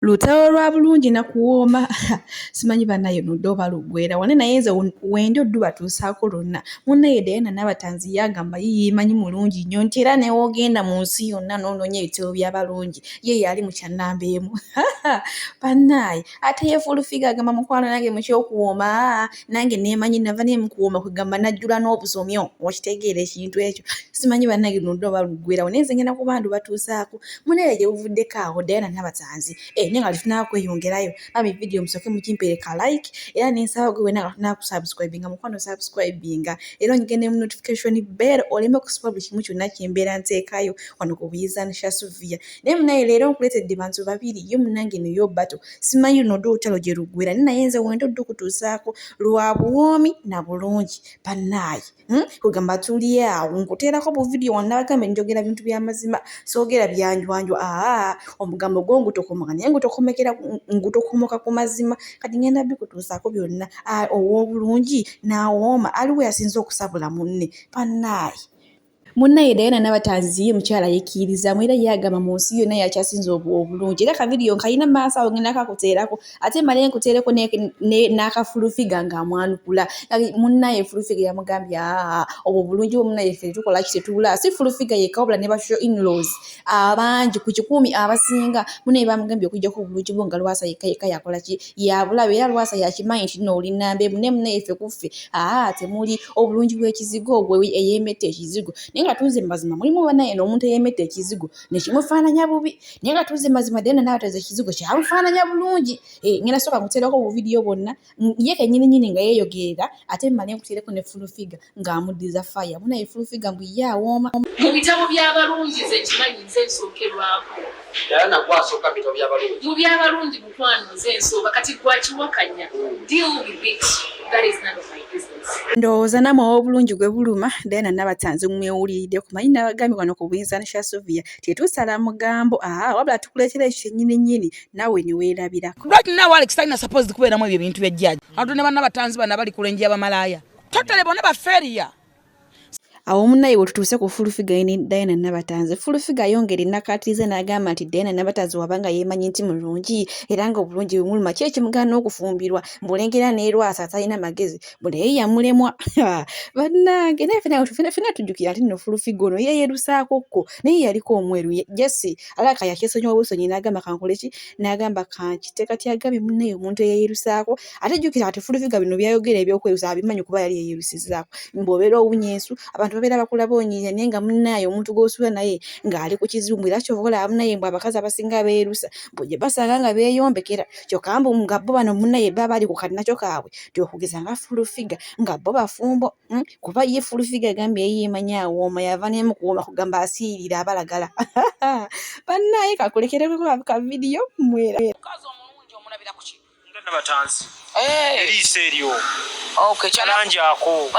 Lutalo lwa bulungi na kuwoma simanyi bannaye nudde oba luggweera wane naye nze wende oddu batuusaako lonna munnaye Diana Nabatanzi yagamba ye yeemanyi mulungi nnyo nti era newoogenda mu nsi yonna n'onoonya ebitabo by'abalungi ye yali mu kyannamba emu bannaye ate ye fullfigure agamba mukwano nange mu kyokuwoma nange neemanyi nava naye mu kuwoma kwegamba najjula n'obusomyo okitegeera ekintu ekyo simanyi bannaye nudde oba luggweera wane nze ngenda kuba ndu batuusaako munnaye gye buvuddeko awo Diana Nabatanzi nenga lifunaa kweyongerayo ami video msoke mukimpereka like era nensaba gwe wena na kusubscribinga mukwano subscribinga era ngende mu notification bell oleme kusubscribe kimu kyonna kyembeera nteekayo wano ku Buyizaanisha Sylvia naye munaye leero nkuleetedde bantu babiri yo munange neyo bato simanyi luno ddu olutalo gye luggweera naye nze wendo ddu kutuusaako lwa buwoomi na bulungi bannaye kugamba tuli awo nkuteerako bu video wannabagambe njogera bintu by'amazima soogera byanjwanjwa omugambo gwo ngutokomoka naye ngutokomoka ku mazima kati ngenda bikutuusaako byonna ow'obulungi n'awooma aliwo yasinza okusabula munne bannaye munnaye Diana Nabatanzi ye mukyala yekkirizamu era yagamba mu nsi yonna yakyasinza obulungi era kavidiyo nkayina maaso awo ngenda kakuteerako ate male nkuteereko n'akafullfigure ng'amwanukula munnaye fullfigure yamugambye obwo bulungi bwo munnaye ffe tukola ki tetuula si fullfigure yekka wabula ne basho in-laws abangi ku 10 abasinga munnaye bamugambye okujjako obulungi bwo nga Lwasa yekka yakola ki yabulabe era Lwasa yakimanyi nti nno oli nnamba emu ne munnaye ffe kuffe temuli obulungi bw'ekizigo ogwo eyemetta ekizigo nga tuze mazima mulimu banaye n'omuntu eyemetta ekizigo nekimufaananya bubi naye nga tuze mazima Diana Nabatanzi ekizigo kyamufaananya bulungi ngenda soka kuteerako bu video bonna ye kennyini nga yeeyogerera ate mmale nkuteereko ne fullfigure ng'amuddiza fire munaye fullfigure mbu ye awooma mu bitabo by'abalungi ze kimanyi nze nsookerwako Diana gwasooka bitabo by'abalungi mu by'abalungi mukwano nze nsooka kati gwakiwakanya deal with it that is none of my business ndowooza namwe obulungi gwe buluma Diana Nabatanzi mwewuliridde kumanyi nabagambye wano ku Buyizaanisha Sylvia tetusala mugambo wabula tukuleetera ekyo kyennyini naawe ne weerabirako right now Alex talina supposed kubeeramu ebyo bintu by'ejjaaji abantu ne Bannabatanzi bana bali ku lenje y'abamalaaya totale bonna bafeeriya awo munnaye wetutuuse ku fullfigure ne Diana Nabatanzi fullfigure ayongera nakatiriza n'agamba nti Diana Nabatanzi wabanga yeemanyi nti mulungi era nga obulungi bumuluma ki ekimugaana okufumbirwa mbulengera ne Lwasa atalina magezi bule yamulemwa bannange naye fena tujjukira ati nno fullfigure ono yeeyerusaakokko naye yaliko omweru Jesse alaka yakyesonyiwa busonyi n'agamba kankole ki n'agamba kankiteeka tyagambye munnaye omuntu eyeeyerusaako ate jjukira ati fullfigure bino byayogera ebyokwerusa abimanyi kuba yali yeeyerusizzaako mbw'obeera owunyeesu abantu babeera bakulaba onyinya naye nga munnaye omuntu g'osula naye ng'ali ku kizibu era kyovola munnaye mbw abakazi abasinga beerusa bwe basanga nga beeyombekera kyokka mbu nga bo bano munnaye baba bali ku kalinakyo kaabwe tyokugeza nga fullfigure nga bo bafumbo kuba ye fullfigure agambye yeemanyi awooma yava n'emu kuwooma kugamba asiirira abalagala bannaye kakulekereko ka vidiyo mwera mukazi omulungi omulabira ku ki Nabatanzi eriiso eryo kyalangi ako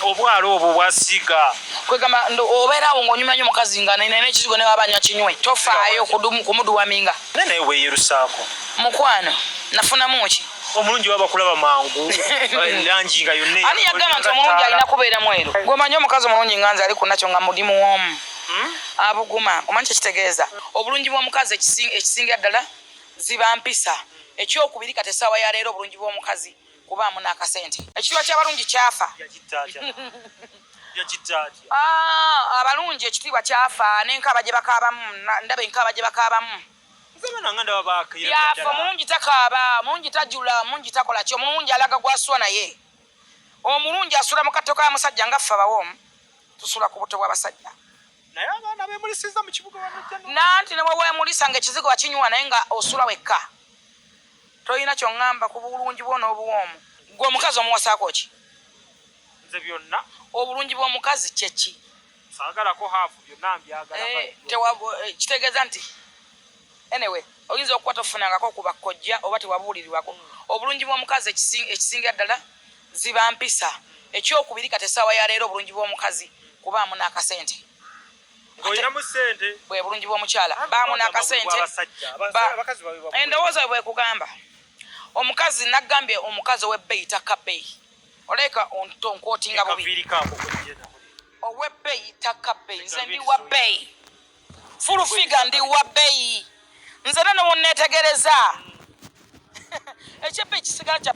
obwalo obwo bwasiiga kwegamba obeera awo ng'onyuma nnyo omukazi nga nina ekizigo naye wabanya kinywe tofaayo kumuduwaminga naye weeyerusaako mukwano nafunamu ki omulungi waba kulaba mangu langi nga yonna ani yagamba nti omulungi alina kubeera mweru gwemanyi omukazi omulungi nga nze ali ku nakyo nga mudimu w'omu abuguma omanyi kyekitegeeza obulungi bw'omukazi ekisinga ddala ziba mpisa ekyokubiri kati essaawa ya leero obulungi bw'omukazi kubaamu n'akasente ekitiibwa ky'abalungi kyafa abalungi ekitiibwa kyafa n'enkaaba gye bakaabamu ndaba enkaaba gye bakaabamu yafa omulungi takaaba omulungi tajula omulungi takola ki omulungi alaga gwasula naye omulungi asula mu katto ka musajja nga ffe abawoomu tusula ku buto bw'abasajja naye abaana beemulisiza mu kibuga nanti ne bwe weemulisa ng'ekizigo wakinywa naye nga osula wekka toyina kyongamba ku bulungi bwo n'obuwoomu gwe omukazi omuwasaako ki nze byonna obulungi bw'omukazi kyeki saagalako haafu byonna mbyagala kitegeeza nti anyway oyinza okuba tofunangako ku bakkojja oba tewabuulirirwako obulungi bw'omukazi ekisinga ddala ziba mpisa ekyokubiri kati essaawa ya leero obulungi bw'omukazi kubaamu n'akasente ng'olinamu ssente bwe bulungi bw'omukyala baamu n'akasente endowooza bwe kugamba omukazi naggambye omukazi ow'ebbeeyi takka bbeeyi oleka onkootinga bubi ow'ebbeeyi takka bbeeyi nze ndi wa bbeeyi fullfigure ndi wa bbeeyi nze nano wonneetegereza ekyepa ekisigala kya